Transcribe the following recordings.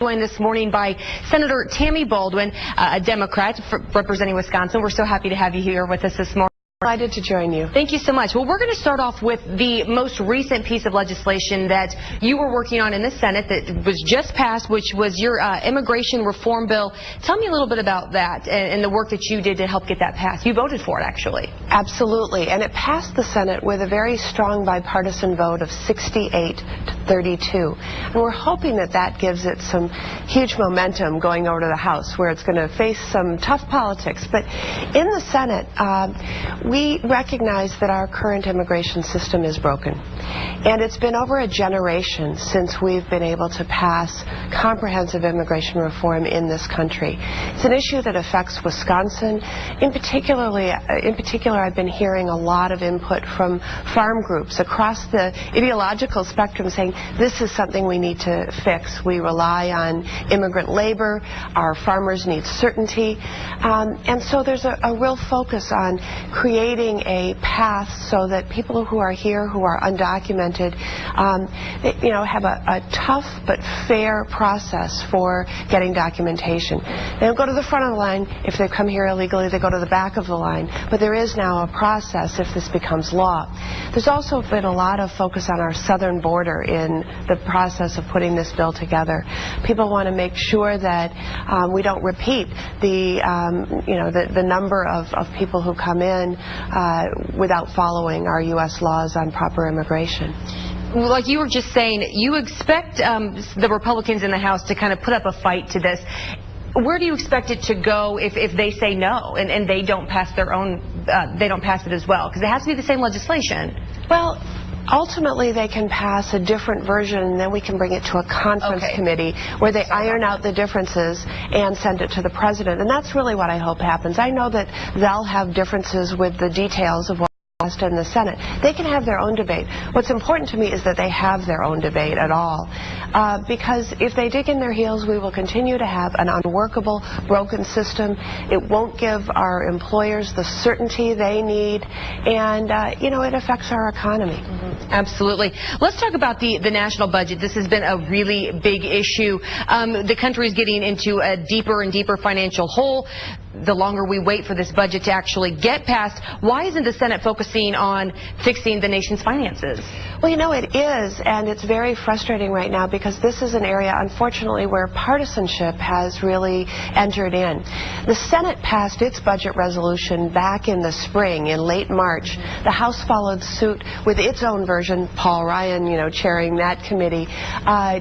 Joined this morning by Senator Tammy Baldwin, a Democrat representing Wisconsin. We're so happy to have you here with us this morning. Delighted to join you. Thank you so much. Well, we're going to start off with the most recent piece of legislation that you were working on in the Senate that was just passed, which was your immigration reform bill. Tell me a little bit about that and the work that you did to help get that passed. You voted for it, actually. Absolutely. And it passed the Senate with a very strong bipartisan vote of 68 to 32. And we're hoping that that gives it some huge momentum going over to the House, where it's going to face some tough politics. But in the Senate, we recognize that our current immigration system is broken. And it's been over a generation since we've been able to pass comprehensive immigration reform in this country. It's an issue that affects Wisconsin. In particular, I've been hearing a lot of input from farm groups across the ideological spectrum saying this is something we need to fix. We rely on immigrant labor. Our farmers need certainty. And so there's a real focus on creating a path so that people who are here, who are undocumented, have a tough but fair process for getting documentation. They don't go to the front of the line. If they come here illegally, they go to the back of the line. But there is now a process if this becomes law. There's also been a lot of focus on our southern border in the process of putting this bill together. People want to make sure that we don't repeat the number of people who come in without following our U.S. laws on proper immigration. Like you were just saying, you expect the Republicans in the House to kind of put up a fight to this. Where do you expect it to go if they say no and they don't pass their own, they don't pass it as well? Because it has to be the same legislation. Well, ultimately, they can pass a different version, and then we can bring it to a conference committee where they iron out the differences and send it to the president. And that's really what I hope happens. I know that they'll have differences with the details of what passed in the Senate. They can have their own debate. What's important to me is that they have their own debate at all. Because if they dig in their heels, we will continue to have an unworkable, broken system. It won't give our employers the certainty they need, and it affects our economy. Absolutely. Let's talk about the national budget. This has been a really big issue. The country is getting into a deeper and deeper financial hole. The longer we wait for this budget to actually get passed, why isn't the Senate focusing on fixing the nation's finances? Well, it is, and it's very frustrating right now because this is an area, unfortunately, where partisanship has really entered in. The Senate passed its budget resolution back in the spring, in late March. The House followed suit with its own version, Paul Ryan, chairing that committee,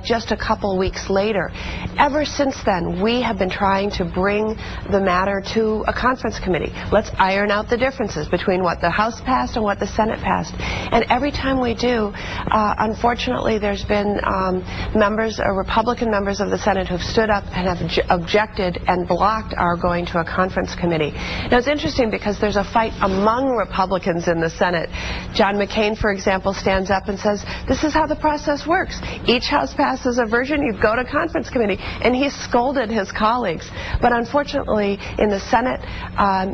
just a couple weeks later. Ever since then, we have been trying to bring the matter to a conference committee. Let's iron out the differences between what the House passed and what the Senate passed. And every time we do, unfortunately, there's been Republican members of the Senate who've stood up and have objected and blocked our going to a conference committee. Now, it's interesting because there's a fight among Republicans in the Senate. John McCain, for example, stands up and says, this is how the process works. Each House passes a version, you go to conference committee. And he scolded his colleagues. But unfortunately, in the Senate,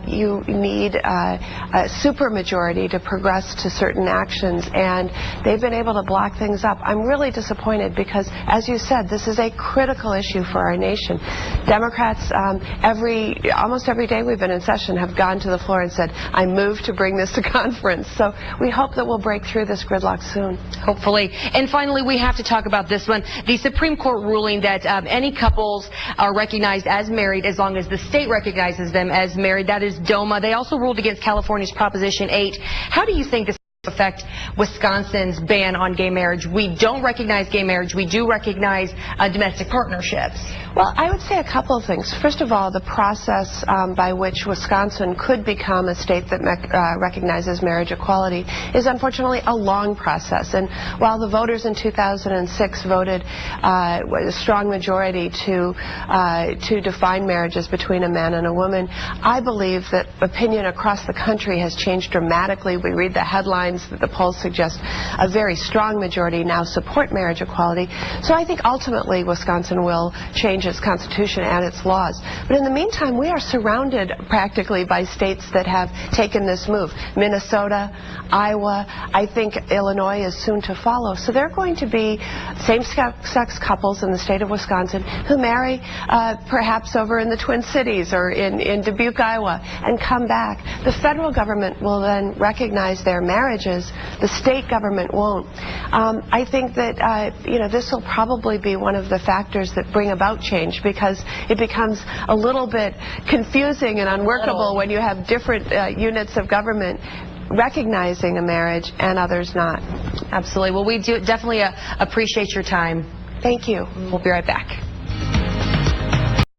you need a supermajority to progress to certain actions, and they've been able to block things up. I'm really disappointed because, as you said, this is a critical issue for our nation. Democrats, almost every day we've been in session, have gone to the floor and said, I move to bring this to conference. So we hope that we'll break through this gridlock soon. Hopefully. And finally, we have to talk about this one. The Supreme Court ruling that any couples are recognized as married as long as the state recognizes them as married. That is DOMA. They also ruled against California's Proposition 8. How do you think this will affect Wisconsin's ban on gay marriage? We don't recognize gay marriage. We do recognize domestic partnerships. Well, I would say a couple of things. First of all, the process by which Wisconsin could become a state that recognizes marriage equality is unfortunately a long process. And while the voters in 2006 voted with a strong majority to define marriages between a man and a woman, I believe that opinion across the country has changed dramatically. We read the headlines signs that the polls suggest a very strong majority now support marriage equality. So I think ultimately Wisconsin will change its constitution and its laws. But in the meantime, we are surrounded practically by states that have taken this move. Minnesota, Iowa, I think Illinois is soon to follow. So there are going to be same-sex couples in the state of Wisconsin who marry perhaps over in the Twin Cities or in Dubuque, Iowa, and come back. The federal government will then recognize their marriages. The state government won't. I think that this will probably be one of the factors that bring about change, because it becomes a little bit confusing and unworkable when you have different units of government recognizing a marriage and others not. Absolutely. Well, we do definitely appreciate your time. Thank you. We'll be right back.